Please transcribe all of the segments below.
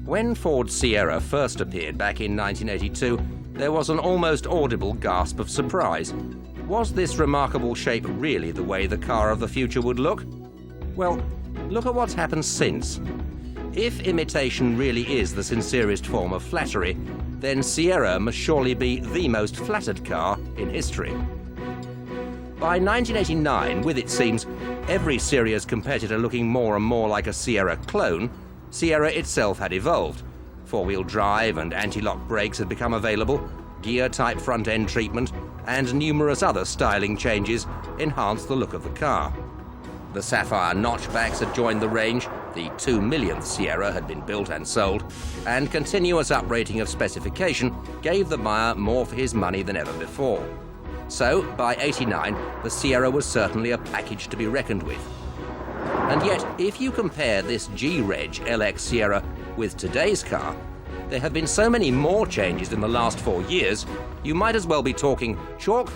When Ford Sierra first appeared back in 1982, there was an almost audible gasp of surprise. Was this remarkable shape really the way the car of the future would look? Well, look at what's happened since. If imitation really is the sincerest form of flattery, then Sierra must surely be the most flattered car in history. By 1989, with it seems every serious competitor looking more and more like a Sierra clone, Sierra itself had evolved. Four-wheel drive and anti-lock brakes had become available, gear-type front-end treatment, and numerous other styling changes enhanced the look of the car. The sapphire notchbacks had joined the range, the 2 millionth Sierra had been built and sold, and continuous uprating of specification gave the buyer more for his money than ever before. So, by '89, the Sierra was certainly a package to be reckoned with. And yet, if you compare this G-Reg LX Sierra with today's car, there have been so many more changes in the last 4 years, you might as well be talking chalk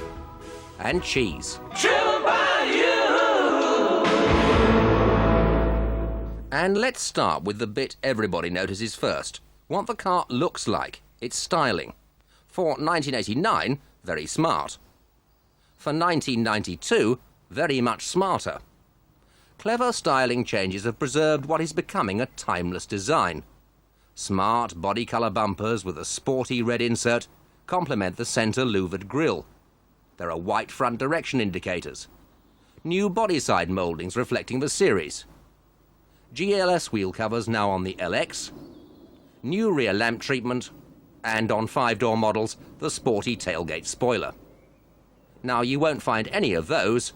and cheese. And let's start with the bit everybody notices first, what the car looks like, its styling. For 1989, very smart. For 1992, very much smarter. Clever styling changes have preserved what is becoming a timeless design. Smart body colour bumpers with a sporty red insert complement the centre louvered grille. There are white front direction indicators. New body side mouldings reflecting the series. GLS wheel covers now on the LX. New rear lamp treatment. And on 5-door models, the sporty tailgate spoiler. Now you won't find any of those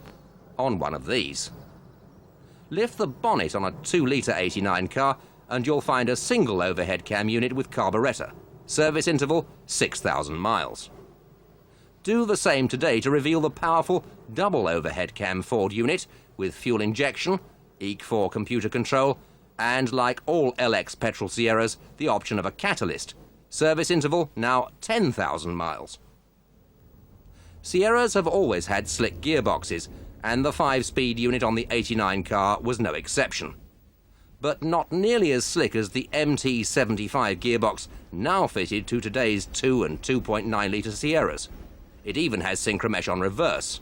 on one of these. Lift the bonnet on a 2-litre 89 car and you'll find a single overhead cam unit with carburettor. Service interval, 6,000 miles. Do the same today to reveal the powerful double overhead cam Ford unit with fuel injection, EEC4 computer control, and like all LX petrol Sierras, the option of a catalyst. Service interval, now 10,000 miles. Sierras have always had slick gearboxes, and the 5-speed unit on the 89 car was no exception. But not nearly as slick as the MT75 gearbox now fitted to today's 2 and 2.9-litre Sierras. It even has synchromesh on reverse.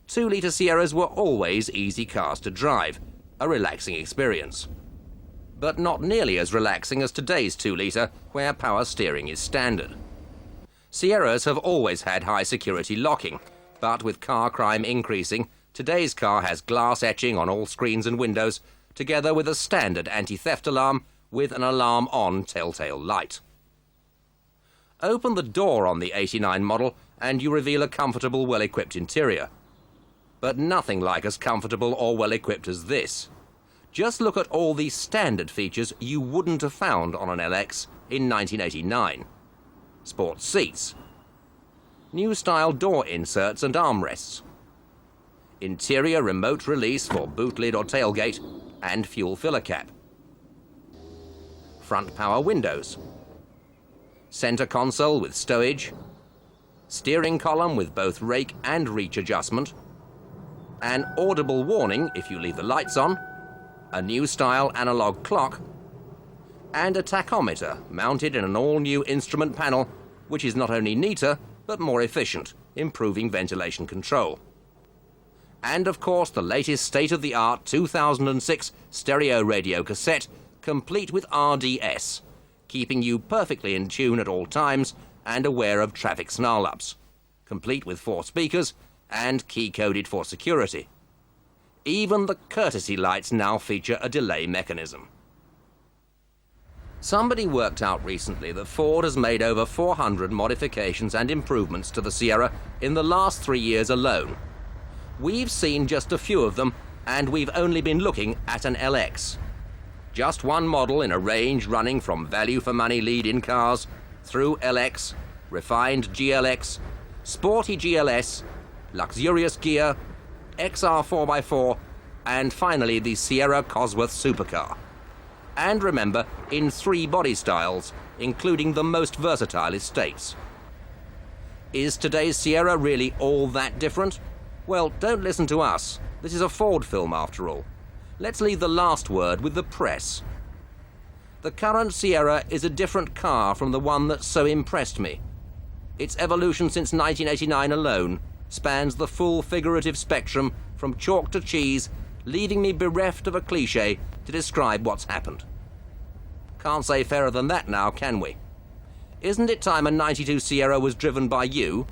2-litre Sierras were always easy cars to drive, a relaxing experience. But not nearly as relaxing as today's 2-litre, where power steering is standard. Sierras have always had high security locking, but with car crime increasing, today's car has glass etching on all screens and windows, together with a standard anti-theft alarm with an alarm-on telltale light. Open the door on the 89 model and you reveal a comfortable, well-equipped interior. But nothing like as comfortable or well-equipped as this. Just look at all the standard features you wouldn't have found on an LX in 1989. Sports seats. New style door inserts and armrests. Interior remote release for boot lid or tailgate and fuel filler cap. Front power windows. Center console with stowage. Steering column with both rake and reach adjustment. An audible warning if you leave the lights on. A new style analog clock. And a tachometer mounted in an all-new instrument panel, which is not only neater, but more efficient, improving ventilation control. And of course, the latest state-of-the-art 2006 stereo radio cassette, complete with RDS, keeping you perfectly in tune at all times and aware of traffic snarl-ups, complete with 4 speakers and key-coded for security. Even the courtesy lights now feature a delay mechanism. Somebody worked out recently that Ford has made over 400 modifications and improvements to the Sierra in the last 3 years alone. We've seen just a few of them, and we've only been looking at an LX. Just one model in a range running from value-for-money lead-in cars, through LX, refined GLX, sporty GLS, luxurious gear, XR 4x4, and finally the Sierra Cosworth supercar. And remember, in 3 body styles, including the most versatile estates. Is today's Sierra really all that different? Well, don't listen to us. This is a Ford film after all. Let's leave the last word with the press. The current Sierra is a different car from the one that so impressed me. Its evolution since 1989 alone spans the full figurative spectrum from chalk to cheese, leaving me bereft of a cliché to describe what's happened. Can't say fairer than that now, can we? Isn't it time a 92 Sierra was driven by you?